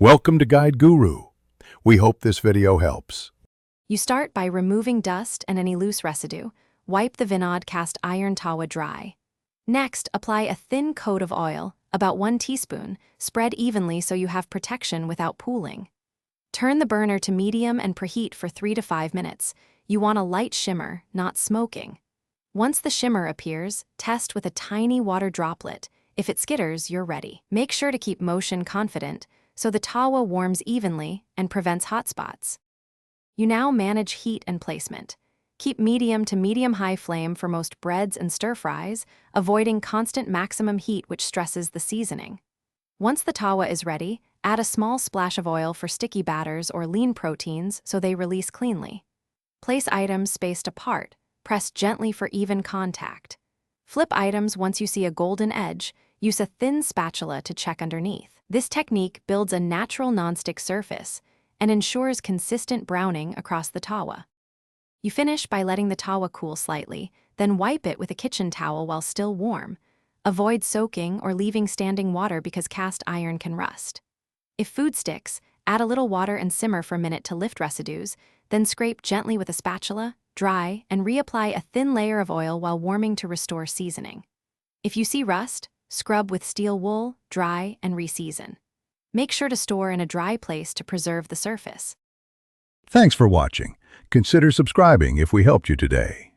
Welcome to Guide Guru. We hope this video helps. You start by removing dust and any loose residue. Wipe the Vinod cast iron tawa dry. Next, apply a thin coat of oil, about 1 teaspoon, spread evenly so you have protection without pooling. Turn the burner to medium and preheat for 3 to 5 minutes. You want a light shimmer, not smoking. Once the shimmer appears, test with a tiny water droplet. If it skitters, you're ready. Make sure to keep motion confident so the tawa warms evenly and prevents hot spots. You now manage heat and placement. Keep medium to medium-high flame for most breads and stir-fries, avoiding constant maximum heat which stresses the seasoning. Once the tawa is ready, add a small splash of oil for sticky batters or lean proteins so they release cleanly. Place items spaced apart. Press gently for even contact. Flip items once you see a golden edge. Use a thin spatula to check underneath. This technique builds a natural nonstick surface and ensures consistent browning across the tawa. You finish by letting the tawa cool slightly, then wipe it with a kitchen towel while still warm. Avoid soaking or leaving standing water because cast iron can rust. If food sticks, add a little water and simmer for a minute to lift residues, then scrape gently with a spatula, dry, and reapply a thin layer of oil while warming to restore seasoning. If you see rust, scrub with steel wool, dry, and reseason. Make sure to store in a dry place to preserve the surface. Thanks for watching. Consider subscribing if we helped you today.